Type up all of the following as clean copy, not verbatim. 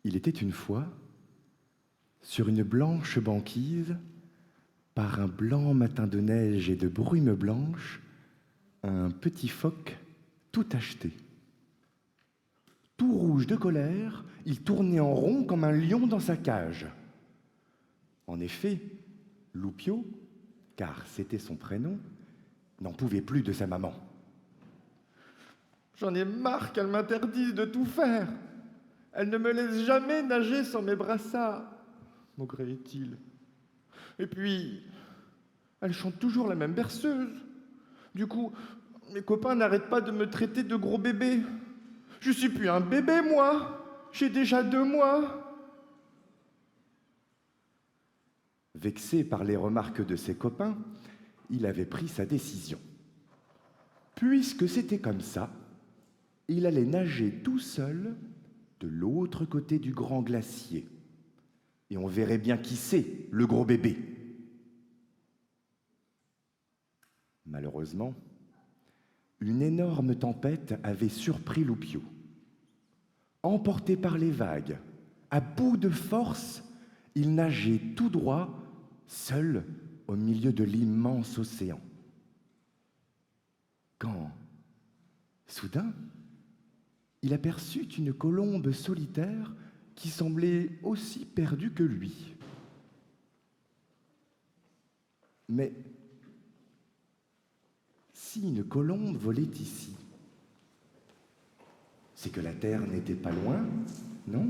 Il était une fois, sur une blanche banquise, par un blanc matin de neige et de brume blanche, un petit phoque tout acheté. Tout rouge de colère, il tournait en rond comme un lion dans sa cage. En effet, Loupio, car c'était son prénom, n'en pouvait plus de sa maman. J'en ai marre qu'elle m'interdise de tout faire. Elle ne me laisse jamais nager sans mes brassards, maugréait-il. Et puis, elle chante toujours la même berceuse. Du coup, mes copains n'arrêtent pas de me traiter de gros bébé. Je suis plus un bébé, moi. J'ai déjà 2 mois. Vexé par les remarques de ses copains, il avait pris sa décision. Puisque c'était comme ça, il allait nager tout seul de l'autre côté du grand glacier. Et on verrait bien qui c'est, le gros bébé. Malheureusement, une énorme tempête avait surpris Loupio. Emporté par les vagues, à bout de force, il nageait tout droit, seul au milieu de l'immense océan. Quand, soudain, il aperçut une colombe solitaire qui semblait aussi perdue que lui. Mais si une colombe volait ici, c'est que la terre n'était pas loin, non ?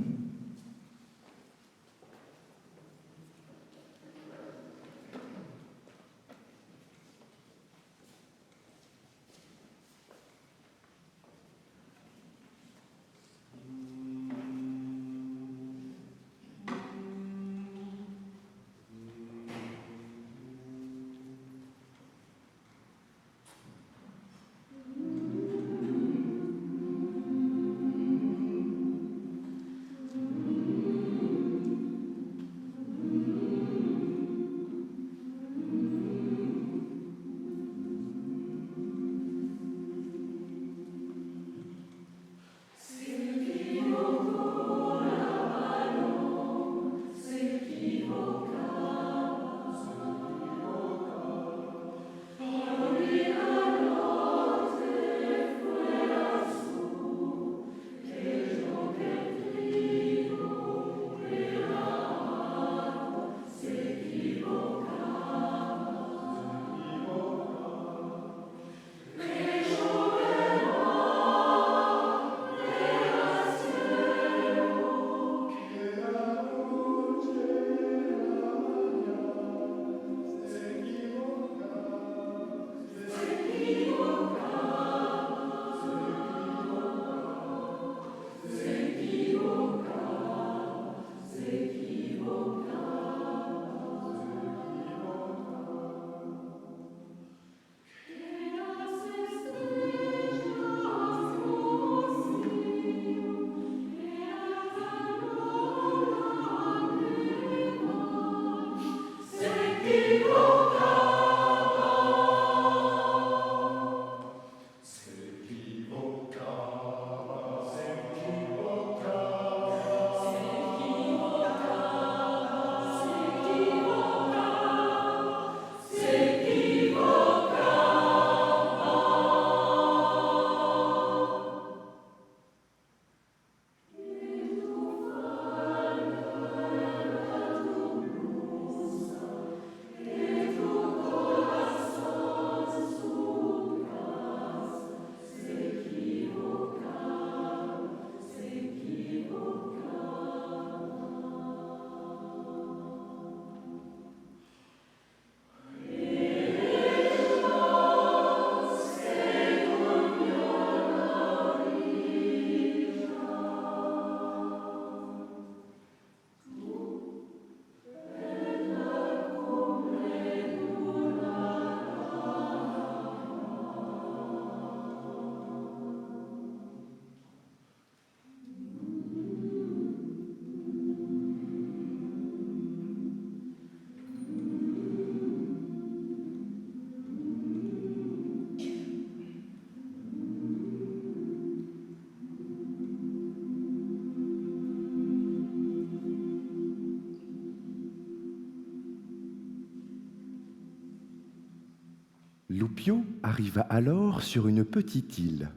Loupio arriva alors sur une petite île.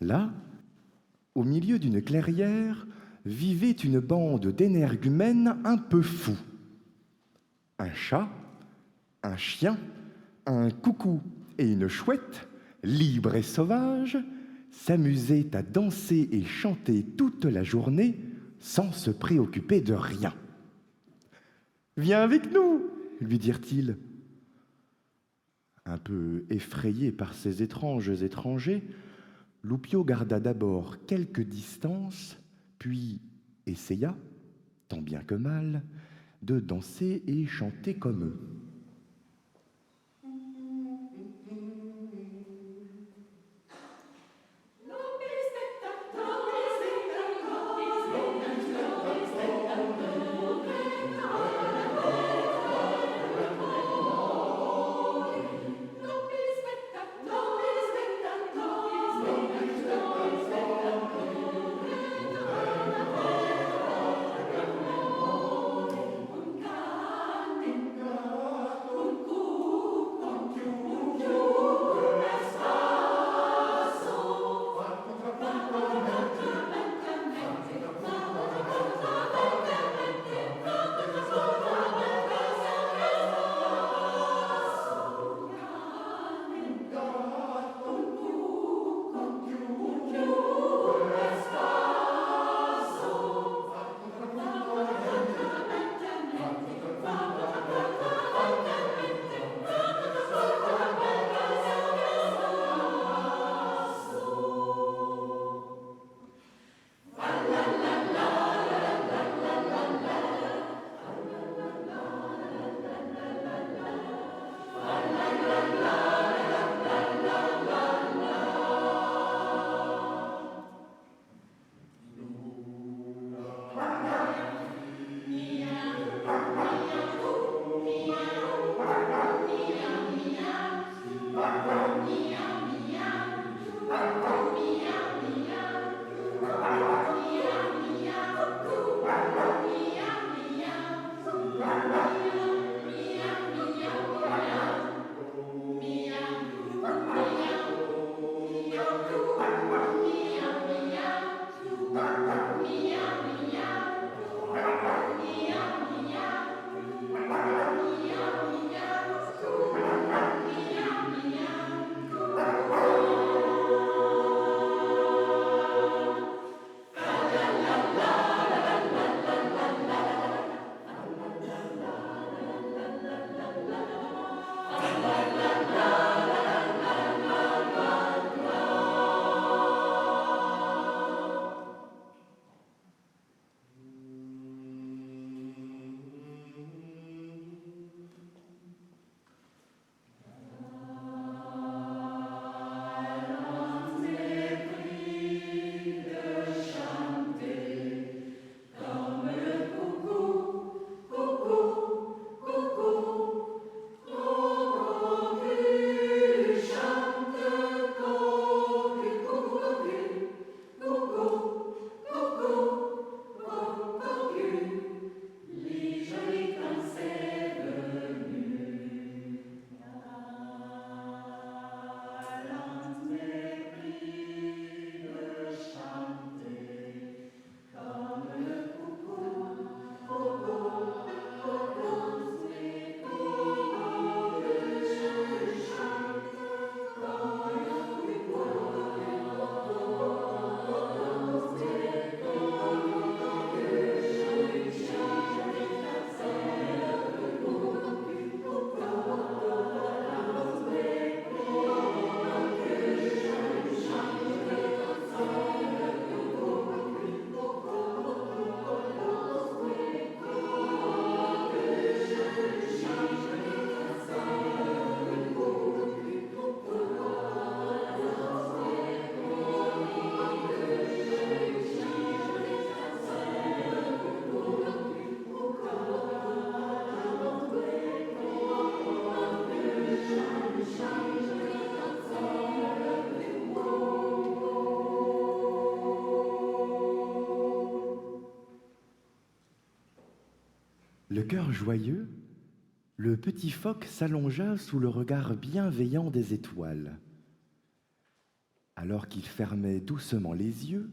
Là, au milieu d'une clairière, vivait une bande d'énergumènes un peu fous. Un chat, un chien, un coucou et une chouette, libres et sauvages, s'amusaient à danser et chanter toute la journée sans se préoccuper de rien. « Viens avec nous !» lui dirent-ils. Un peu effrayé par ces étranges étrangers, Loupio garda d'abord quelques distances, puis essaya, tant bien que mal, de danser et chanter comme eux. Le cœur joyeux, le petit phoque s'allongea sous le regard bienveillant des étoiles. Alors qu'il fermait doucement les yeux,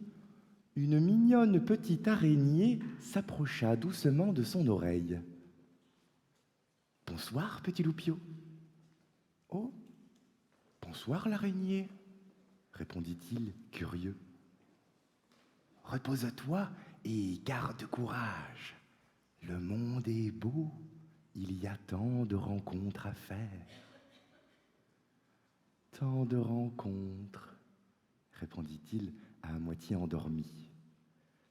une mignonne petite araignée s'approcha doucement de son oreille. « Bonsoir, petit Loupio. »« Oh, bonsoir, l'araignée, » répondit-il, curieux. « Repose-toi et garde courage. Le monde est beau, il y a tant de rencontres à faire. »« Tant de rencontres, » répondit-il à moitié endormi.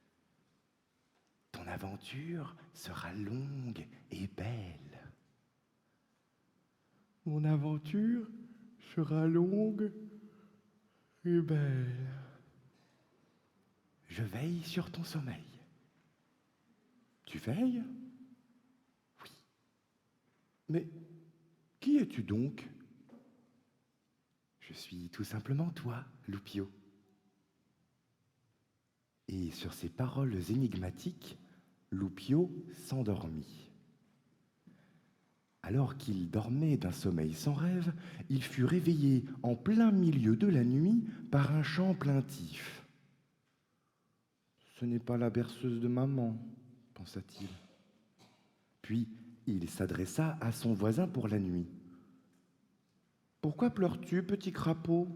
« Ton aventure sera longue et belle. »« Mon aventure sera longue et belle. » Je veille sur ton sommeil. »« Tu veilles ? » ?»« Oui. »« Mais qui es-tu donc ? » ?»« Je suis tout simplement toi, Loupio. » Et sur ces paroles énigmatiques, Loupio s'endormit. Alors qu'il dormait d'un sommeil sans rêve, il fut réveillé en plein milieu de la nuit par un chant plaintif. « Ce n'est pas la berceuse de maman, » pensa-t-il. Puis il s'adressa à son voisin pour la nuit. « Pourquoi pleures-tu, petit crapaud ?»«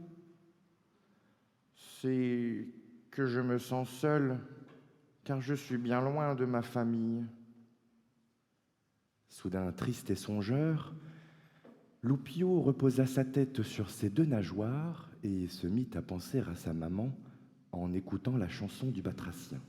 C'est que je me sens seul, car je suis bien loin de ma famille. » Soudain triste et songeur, Loupio reposa sa tête sur ses deux nageoires et se mit à penser à sa maman en écoutant la chanson du batracien.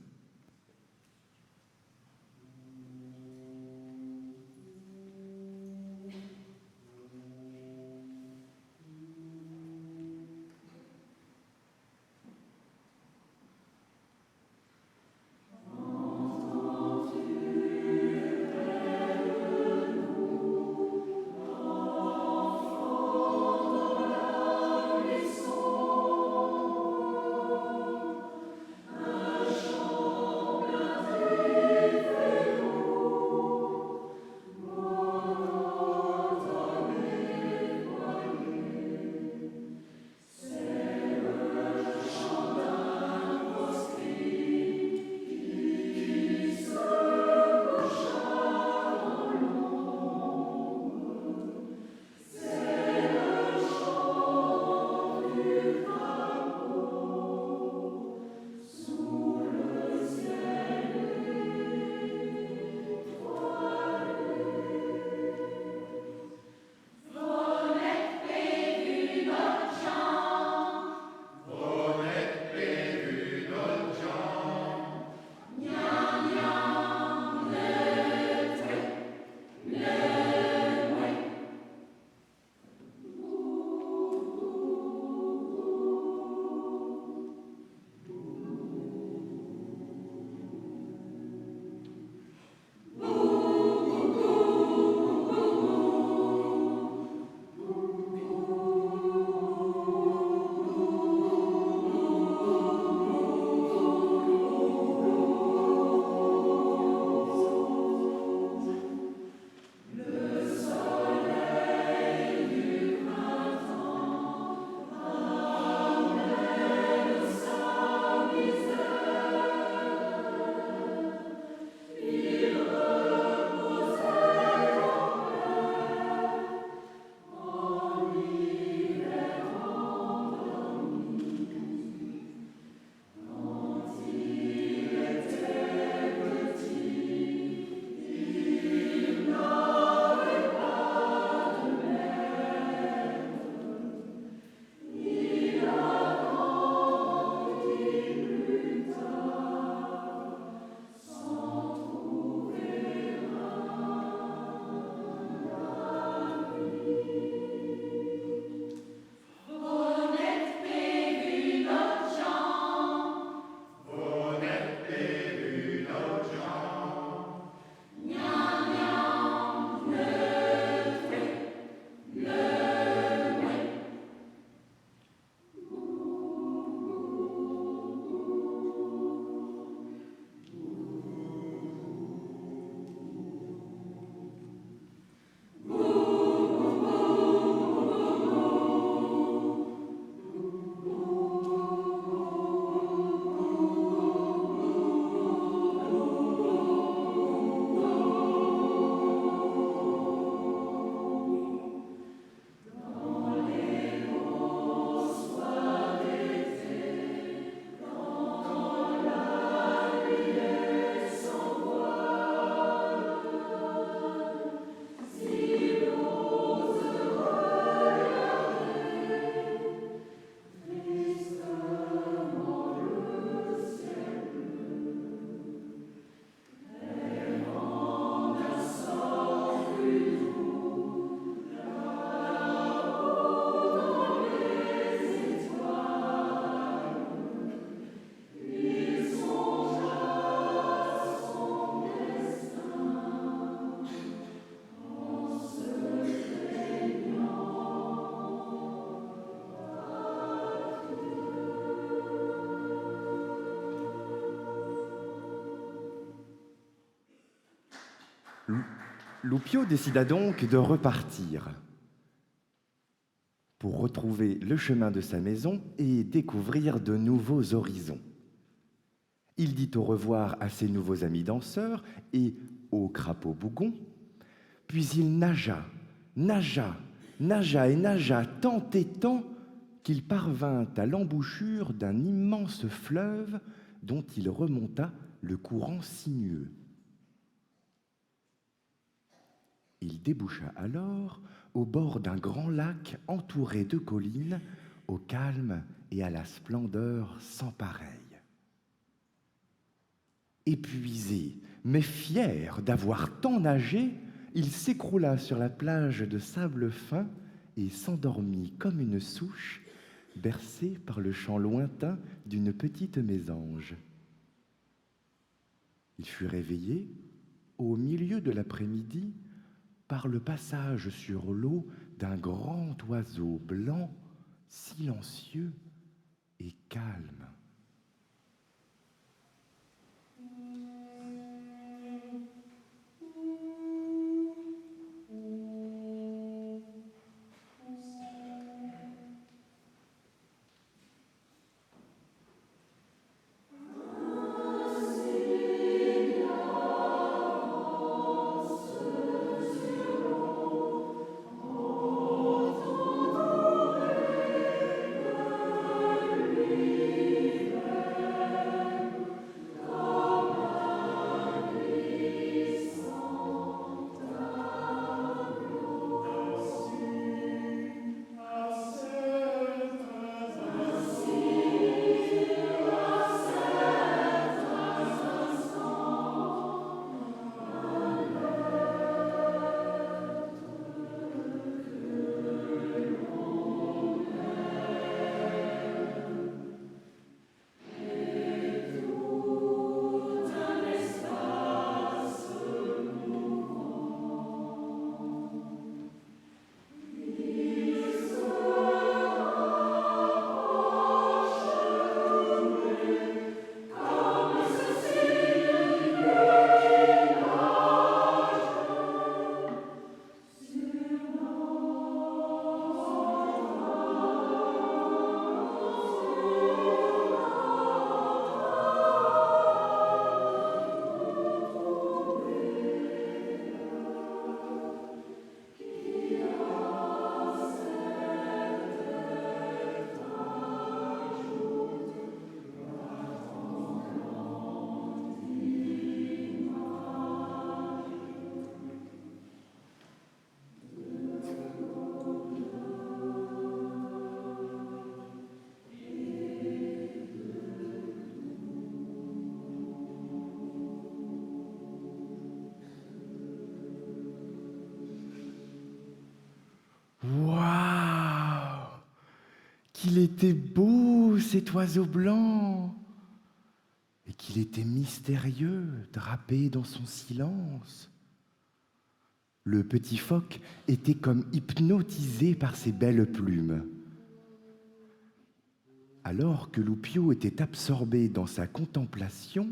Lou- Loupio décida donc de repartir pour retrouver le chemin de sa maison et découvrir de nouveaux horizons. Il dit au revoir à ses nouveaux amis danseurs et au crapaud bougon, puis il nagea, nagea, nagea et nagea tant et tant qu'il parvint à l'embouchure d'un immense fleuve dont il remonta le courant sinueux. Il déboucha alors au bord d'un grand lac entouré de collines, au calme et à la splendeur sans pareille. Épuisé, mais fier d'avoir tant nagé, il s'écroula sur la plage de sable fin et s'endormit comme une souche, bercé par le chant lointain d'une petite mésange. Il fut réveillé, au milieu de l'après-midi, par le passage sur l'eau d'un grand oiseau blanc, silencieux et calme. Waouh! Qu'il était beau cet oiseau blanc! Et qu'il était mystérieux, drapé dans son silence. Le petit phoque était comme hypnotisé par ses belles plumes. Alors que Loupio était absorbé dans sa contemplation,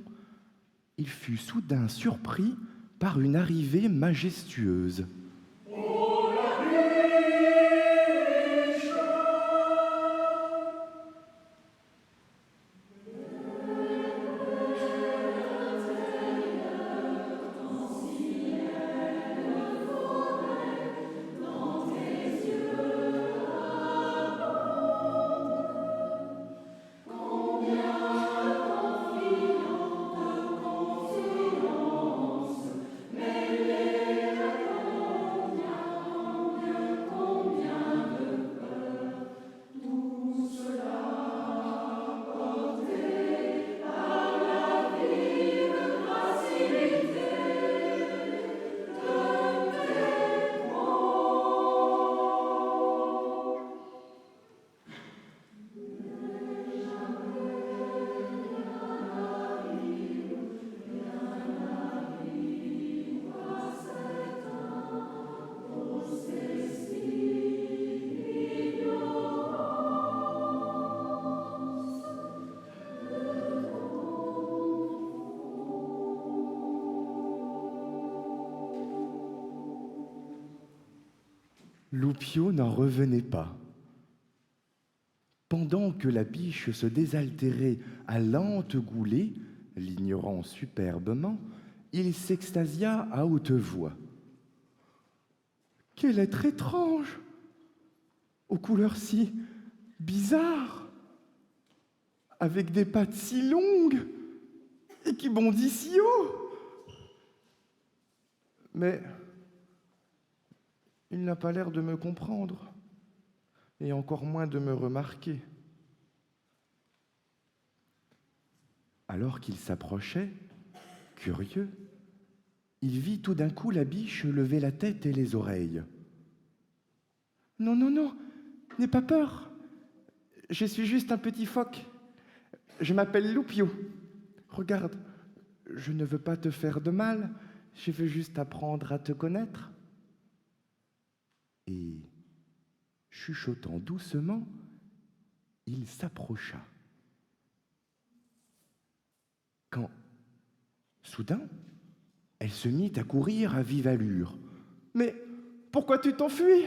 il fut soudain surpris par une arrivée majestueuse. Loupio n'en revenait pas. Pendant que la biche se désaltérait à lente goulée, l'ignorant superbement, il s'extasia à haute voix. « Quel être étrange, aux couleurs si bizarres, avec des pattes si longues et qui bondit si haut. Mais il n'a pas l'air de me comprendre, et encore moins de me remarquer. » Alors qu'il s'approchait, curieux, il vit tout d'un coup la biche lever la tête et les oreilles. « Non, non, non, n'aie pas peur. Je suis juste un petit phoque. Je m'appelle Loupio. Regarde, je ne veux pas te faire de mal, je veux juste apprendre à te connaître. » Et, chuchotant doucement, il s'approcha. Quand, soudain, elle se mit à courir à vive allure. « Mais pourquoi tu t'enfuis ? »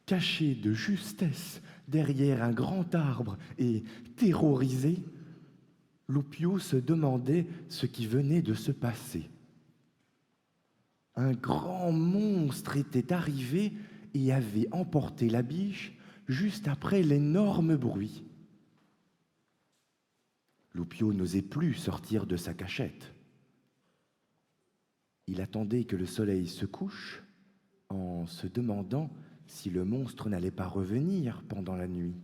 Caché de justesse derrière un grand arbre et terrorisé, Loupio se demandait ce qui venait de se passer. Un grand monstre était arrivé et avait emporté la biche juste après l'énorme bruit. Loupio n'osait plus sortir de sa cachette. Il attendait que le soleil se couche en se demandant si le monstre n'allait pas revenir pendant la nuit.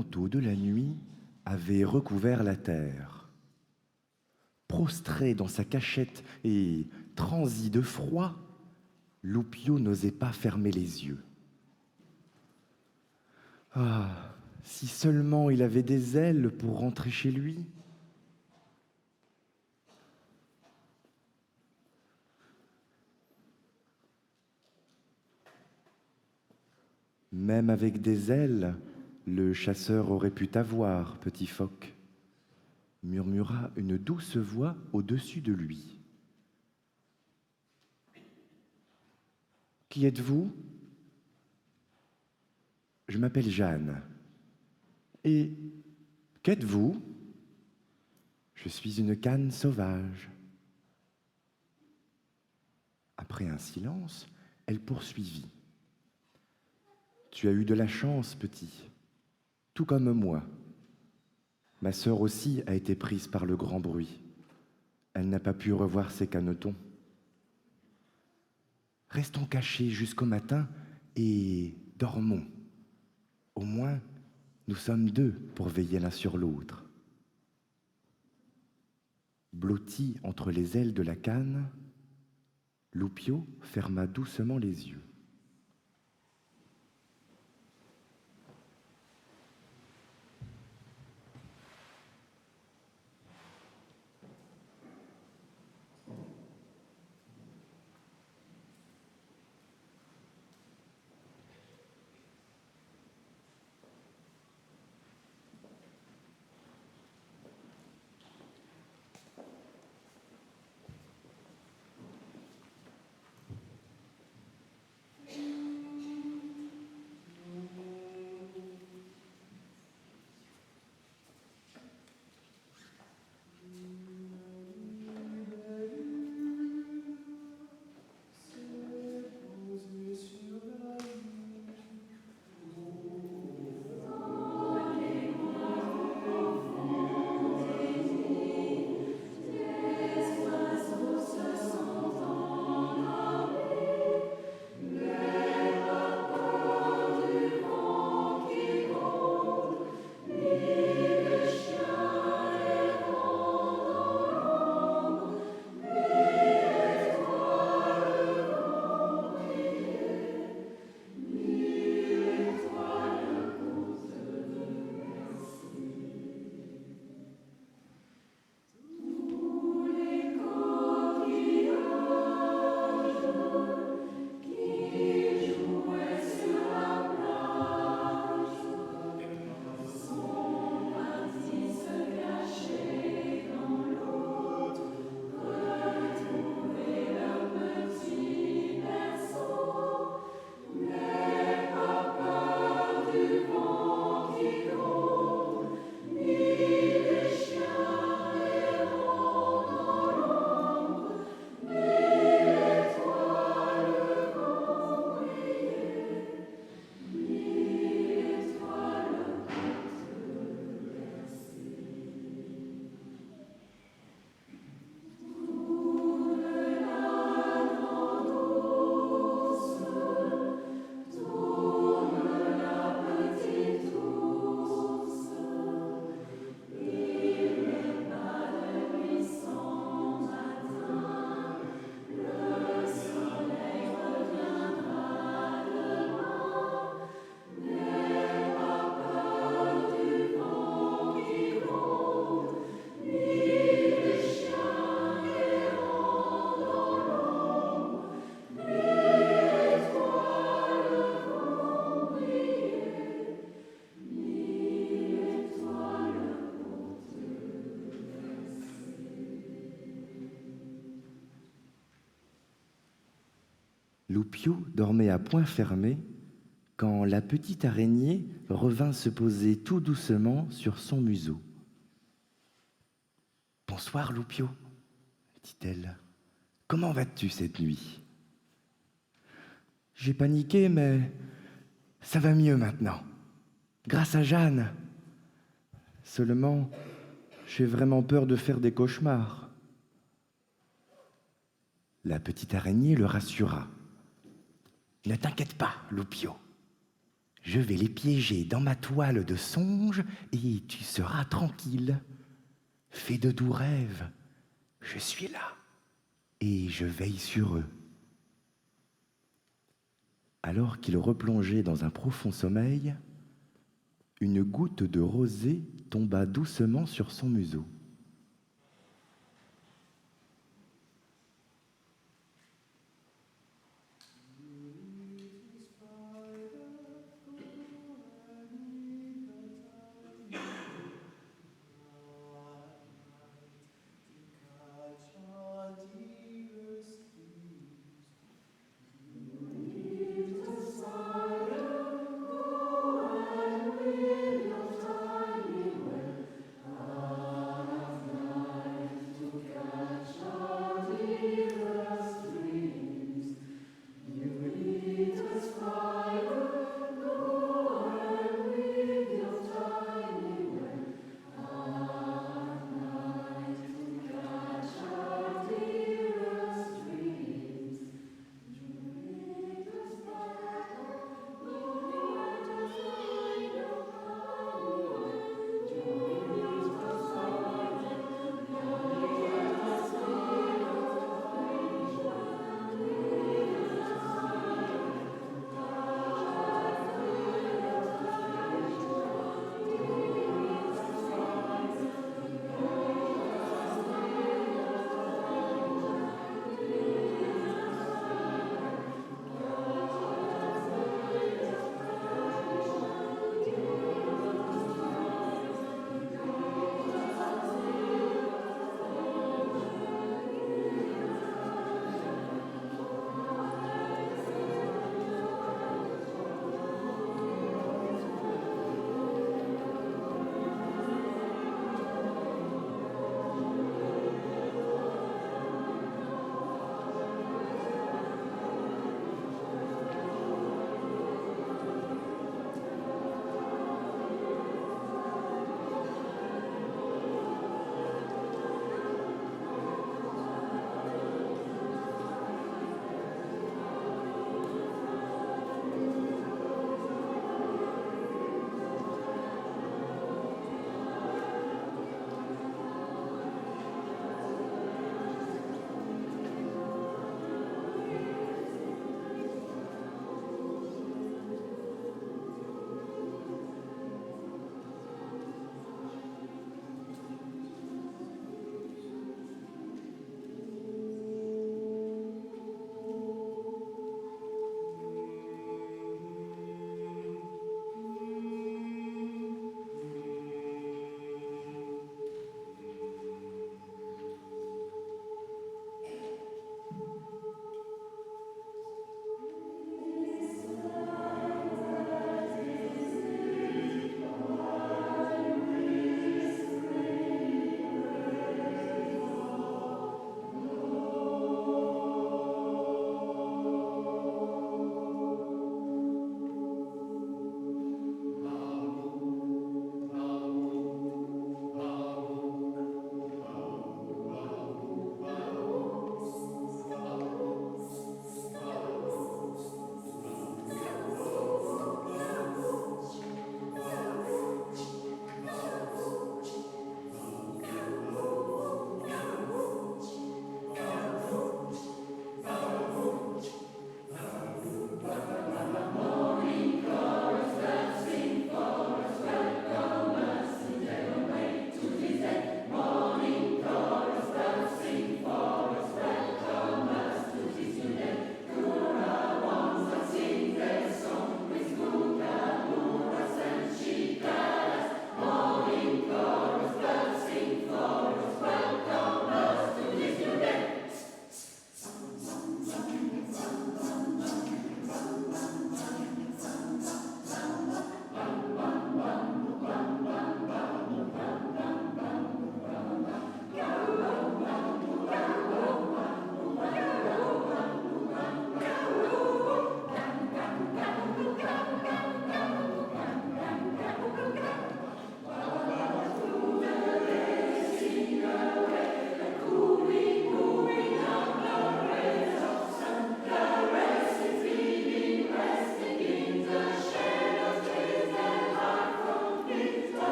manteau de la nuit avait recouvert la terre. Prostré dans sa cachette et transi de froid, Loupio n'osait pas fermer les yeux. Ah, si seulement il avait des ailes pour rentrer chez lui. Même avec des ailes, le chasseur aurait pu t'avoir, petit phoque, murmura une douce voix au-dessus de lui. Qui êtes-vous ? Je m'appelle Jeanne. Et qu'êtes-vous ? Je suis une cane sauvage. Après un silence, elle poursuivit. Tu as eu de la chance, petit, tout comme moi. Ma sœur aussi a été prise par le grand bruit. Elle n'a pas pu revoir ses canetons. Restons cachés jusqu'au matin et dormons. Au moins, nous sommes deux pour veiller l'un sur l'autre. Blotti entre les ailes de la cane, Loupio ferma doucement les yeux. Loupio dormait à poing fermé quand la petite araignée revint se poser tout doucement sur son museau. « Bonsoir, Loupio, » dit-elle. « Comment vas-tu cette nuit ?»« J'ai paniqué, mais ça va mieux maintenant, grâce à Jeanne. Seulement, j'ai vraiment peur de faire des cauchemars. » La petite araignée le rassura. « Ne t'inquiète pas, Loupio. Je vais les piéger dans ma toile de songe et tu seras tranquille. Fais de doux rêves, je suis là et je veille sur eux. Alors qu'il replongeait dans un profond sommeil, une goutte de rosée tomba doucement sur son museau.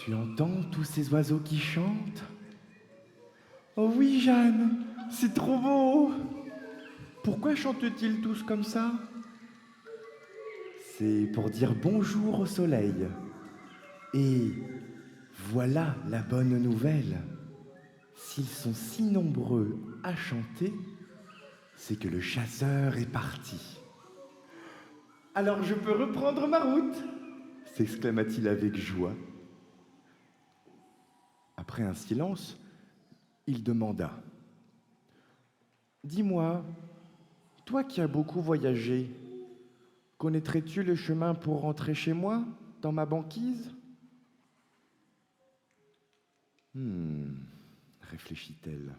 Tu entends tous ces oiseaux qui chantent? Oh oui, Jeanne, c'est trop beau. Pourquoi chantent-ils tous comme ça? C'est pour dire bonjour au soleil. Et voilà la bonne nouvelle. S'ils sont si nombreux à chanter, c'est que le chasseur est parti. Alors je peux reprendre ma route, S'exclama-t-il avec joie. Après un silence, il demanda. Dis-moi, toi qui as beaucoup voyagé, connaîtrais-tu le chemin pour rentrer chez moi, dans ma banquise? Réfléchit-elle.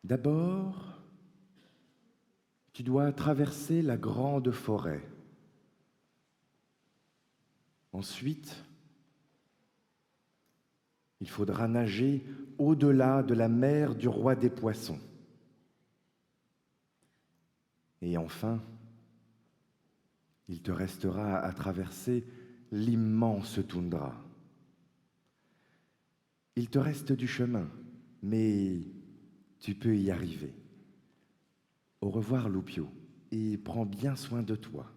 D'abord, tu dois traverser la grande forêt. Ensuite, il faudra nager au-delà de la mer du roi des poissons. Et enfin, il te restera à traverser l'immense toundra. Il te reste du chemin, mais tu peux y arriver. Au revoir, Loupio, et prends bien soin de toi.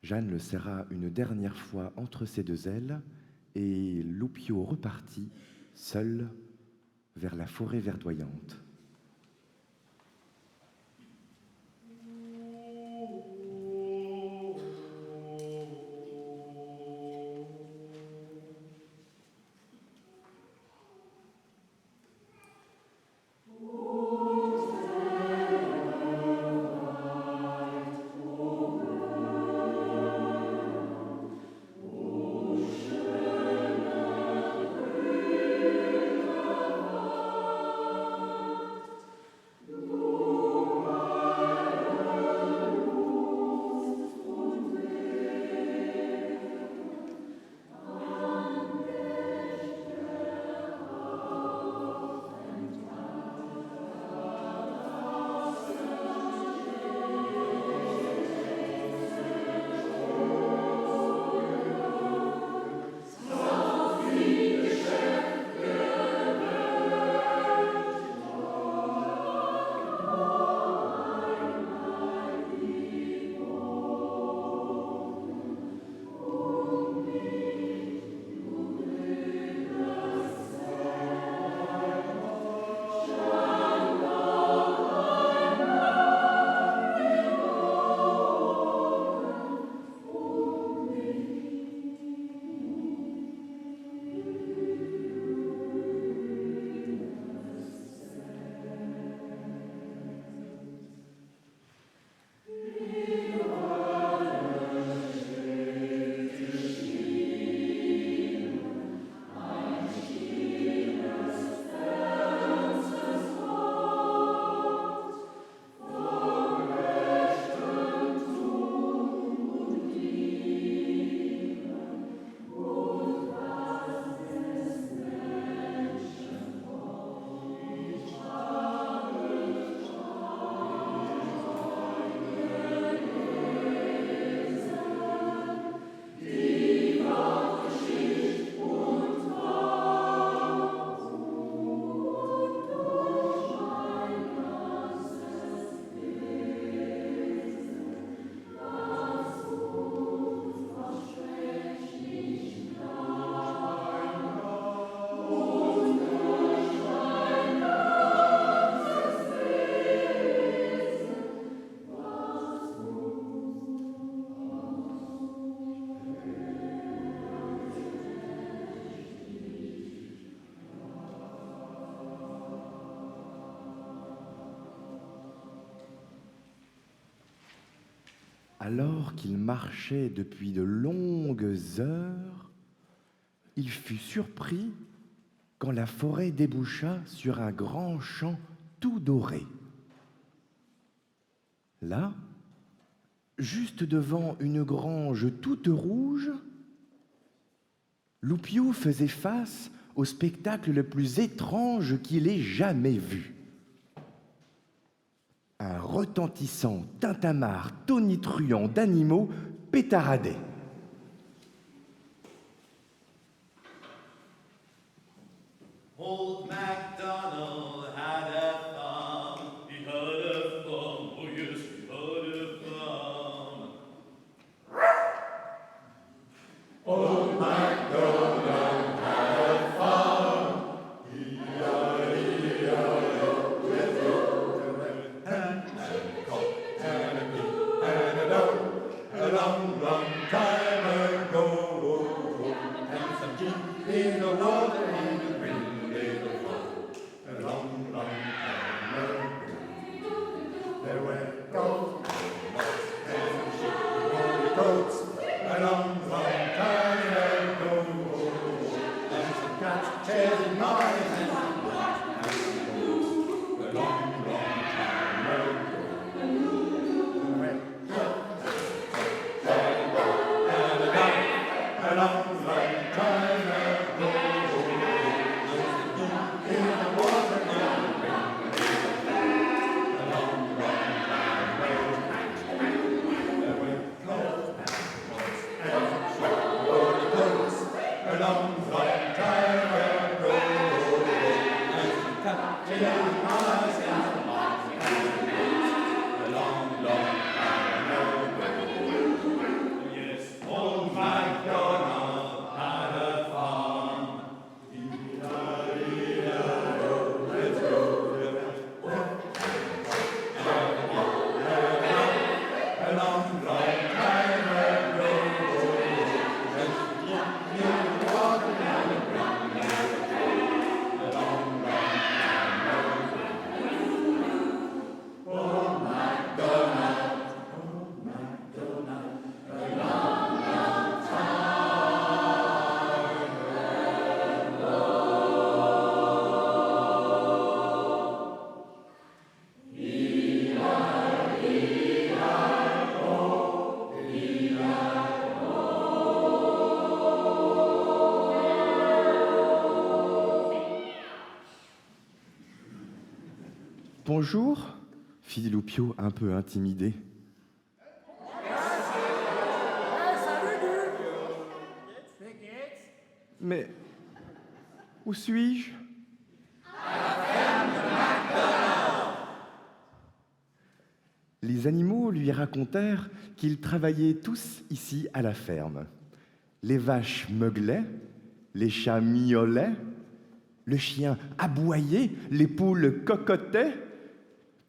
Jeanne le serra une dernière fois entre ses deux ailes, et Loupio repartit, seul, vers la forêt verdoyante. Alors qu'il marchait depuis de longues heures, il fut surpris quand la forêt déboucha sur un grand champ tout doré. Là, juste devant une grange toute rouge, Loupio faisait face au spectacle le plus étrange qu'il ait jamais vu. Un retentissant tintamarre tonitruant d'animaux pétaradait. Old MacDonald had a farm. He had a farm. Oh yes, he had a farm. Old MacDonald had a farm. E-I-E-I-O, let's go to the hen and cock and a pig and a dog. A long, long time ago. And some sheep in the water and a green little frog. A long, long time ago. There were goats and sheep and goats. A long, long time ago. And some cats, chairs and mice and some dogs and some goats. A long, long time ago. There were goats and a dog. A long, long time ago. And some sheep in the water and a green little frog. A long, long time ago. There were goats a long, long time ago. And some cats and mice and some dogs and goats. A long, long time ago. Yes, old MacDonald had a farm. Let's go. A long, long time ago. And you walk down the ground. A long, long time ago. Oh, MacDonald. Oh, MacDonald. A long, long Bonjour, fit Loupio un peu intimidé. Mais où suis-je? Les animaux lui racontèrent qu'ils travaillaient tous ici à la ferme. Les vaches meuglaient, les chats miaulaient, le chien aboyait, les poules cocottaient.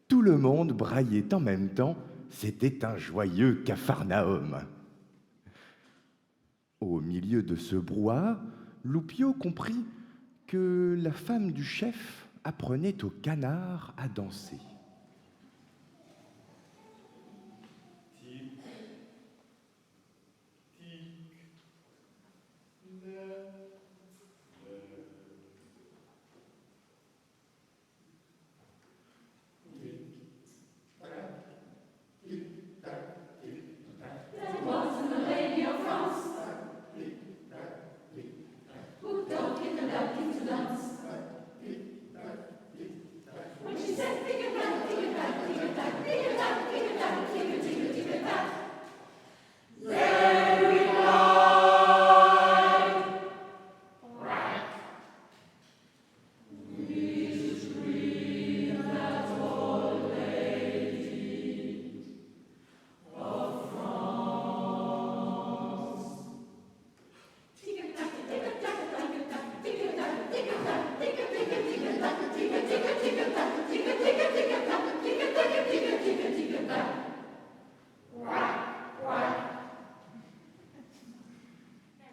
Tout le monde braillait en même temps. C'était un joyeux capharnaüm. Au milieu de ce brouhaha, Loupio comprit que la femme du chef apprenait au canard à danser.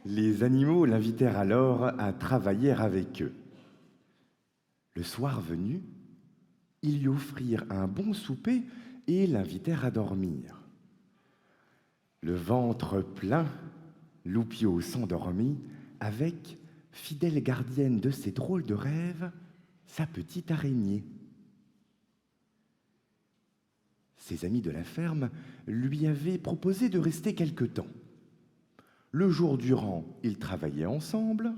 Les animaux l'invitèrent alors à travailler avec eux. Le soir venu, ils lui offrirent un bon souper et l'invitèrent à dormir. Le ventre plein, Loupio s'endormit avec, fidèle gardienne de ses drôles de rêves, sa petite araignée. Ses amis de la ferme lui avaient proposé de rester quelque temps. Le jour durant, ils travaillaient ensemble.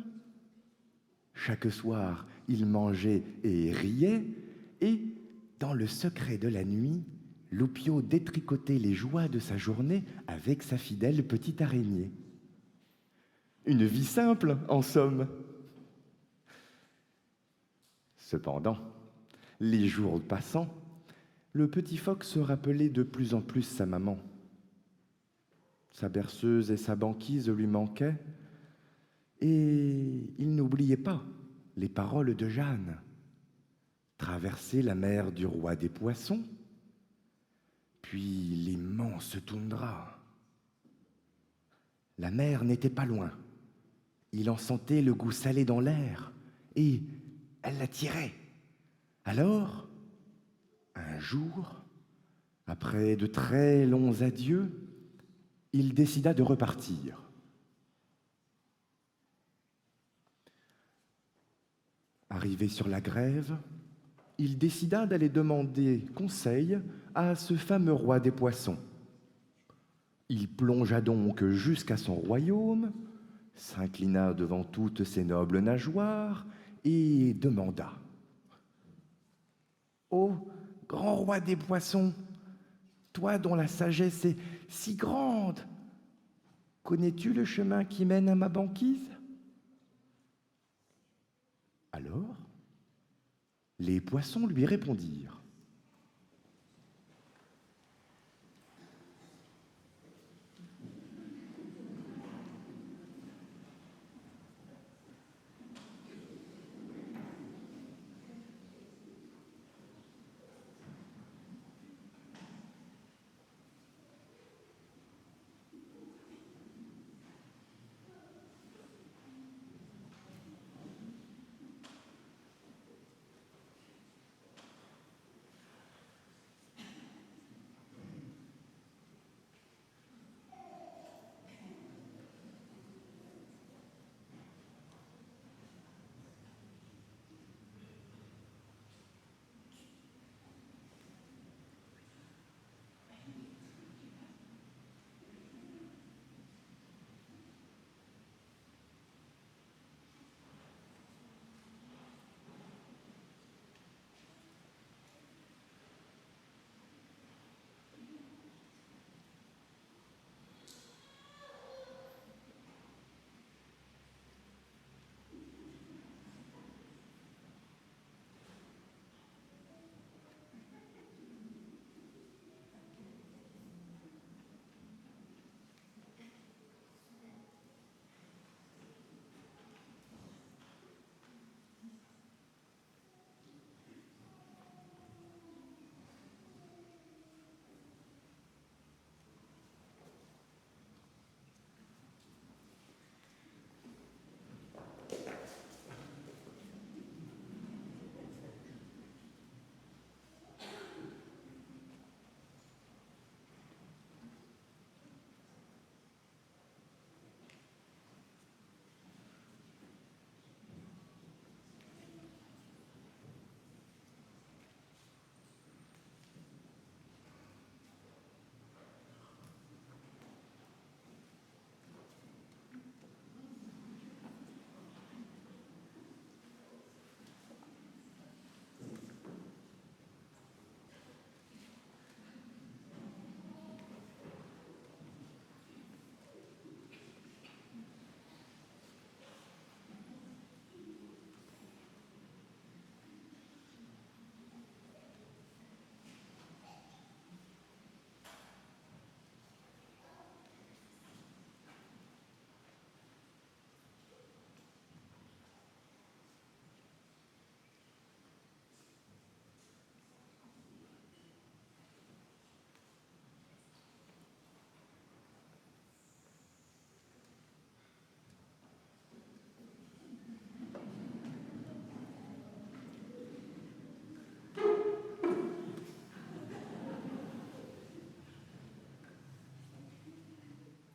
Chaque soir, ils mangeaient et riaient. Et, dans le secret de la nuit, Loupio détricotait les joies de sa journée avec sa fidèle petite araignée. Une vie simple, en somme. Cependant, les jours passant, le petit phoque se rappelait de plus en plus sa maman. Sa berceuse et sa banquise lui manquaient, et il n'oubliait pas les paroles de Jeanne. Traverser la mer du roi des poissons, puis l'immense toundra. La mer n'était pas loin. Il en sentait le goût salé dans l'air, et elle l'attirait. Alors, un jour, après de très longs adieux, il décida de repartir. Arrivé sur la grève, il décida d'aller demander conseil à ce fameux roi des poissons. Il plongea donc jusqu'à son royaume, s'inclina devant toutes ses nobles nageoires et demanda: « Ô grand roi des poissons, toi dont la sagesse est si grande, connais-tu le chemin qui mène à ma banquise ?» Alors, les poissons lui répondirent: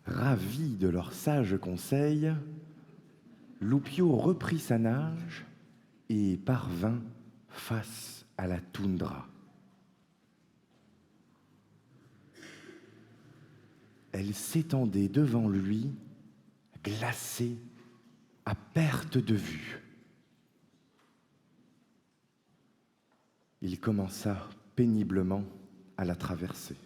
Ravi de leurs sages conseils, Loupio reprit sa nage et parvint face à la toundra. Elle s'étendait devant lui, glacée à perte de vue. Il commença péniblement à la traverser.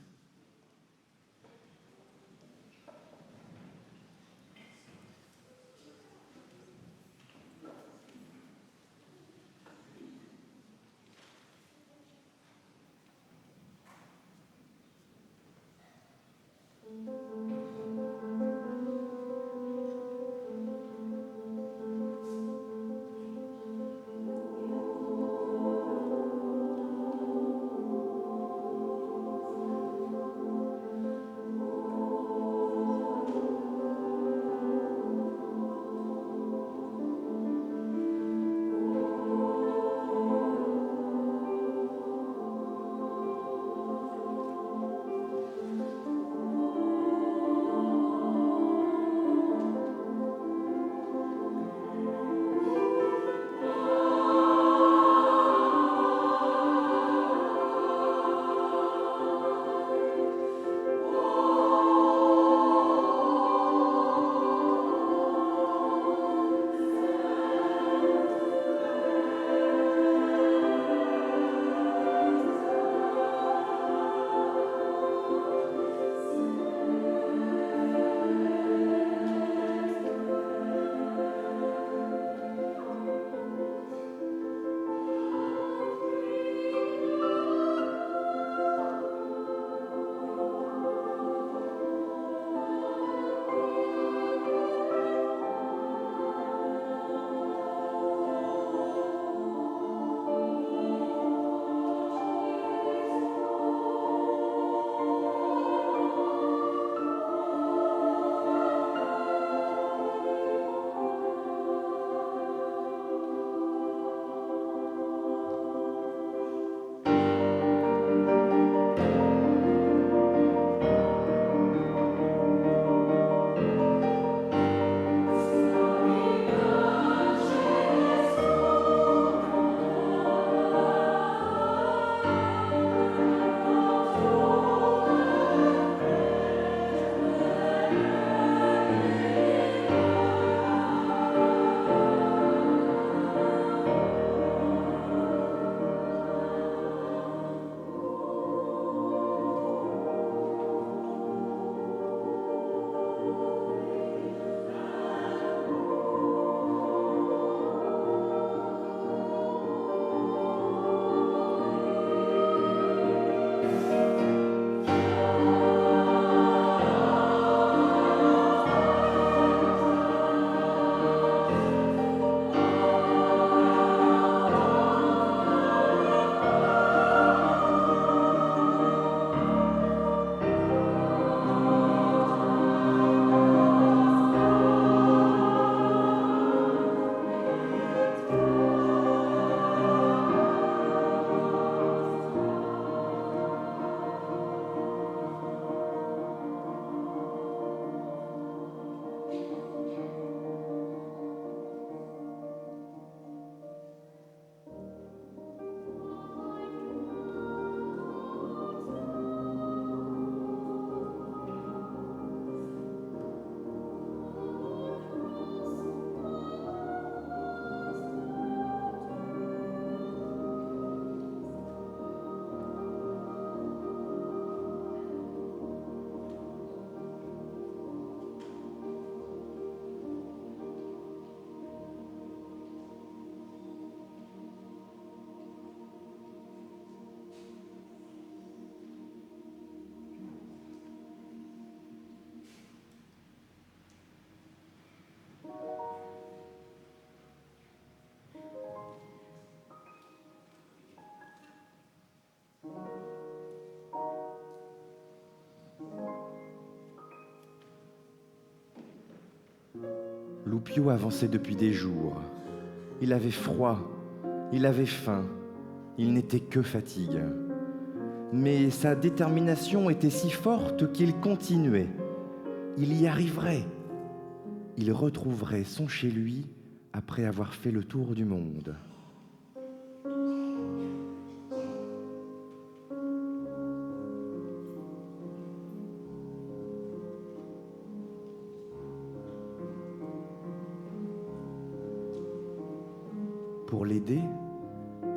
Loupio avançait depuis des jours. Il avait froid, il avait faim, il n'était que fatigue. Mais sa détermination était si forte qu'il continuait. Il y arriverait. Il retrouverait son chez lui après avoir fait le tour du monde. Pour l'aider,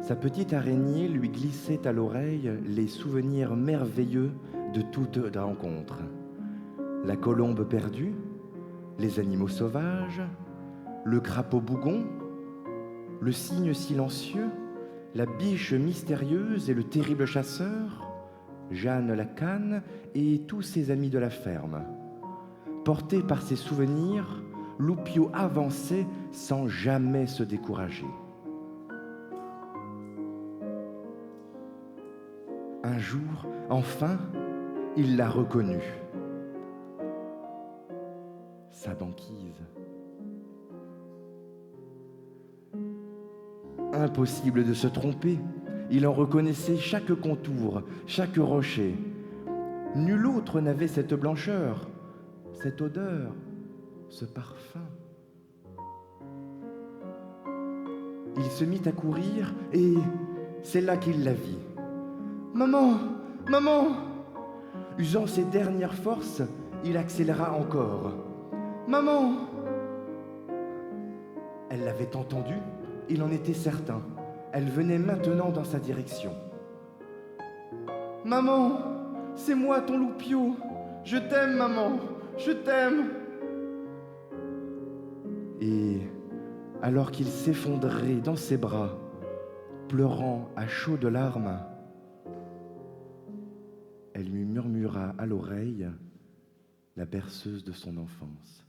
Sa petite araignée lui glissait à l'oreille les souvenirs merveilleux de toute rencontre. La colombe perdue, les animaux sauvages, le crapaud bougon, le cygne silencieux, la biche mystérieuse et le terrible chasseur, Jeanne la canne et tous ses amis de la ferme. Porté par ses souvenirs, Loupio avançait sans jamais se décourager. Un jour, enfin, il l'a reconnue. Sa banquise. Impossible de se tromper. Il en reconnaissait chaque contour, chaque rocher. Nul autre n'avait cette blancheur, cette odeur, ce parfum. Il se mit à courir et c'est là qu'il la vit. « Maman, maman !» Usant ses dernières forces, il accéléra encore. « Maman !» Elle l'avait entendu, il en était certain. Elle venait maintenant dans sa direction. « Maman, c'est moi ton Loupio. Je t'aime, maman, je t'aime. » Et alors qu'il s'effondrait dans ses bras, pleurant à chaudes larmes, elle lui murmura à l'oreille la berceuse de son enfance.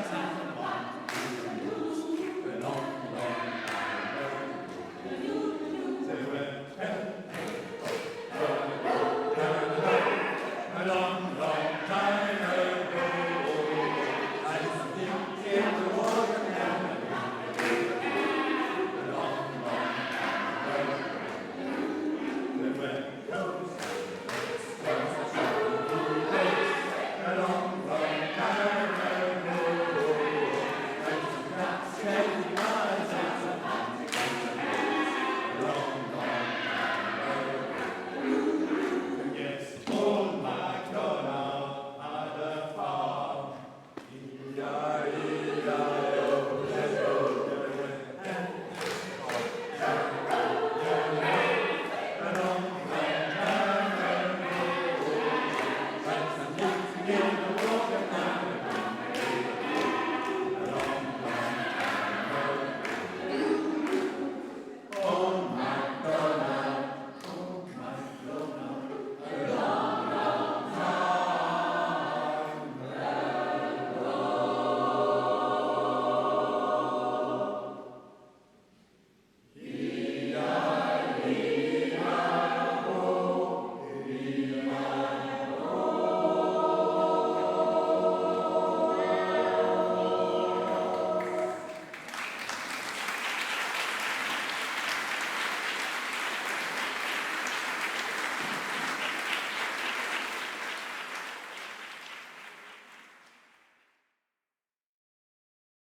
Bye.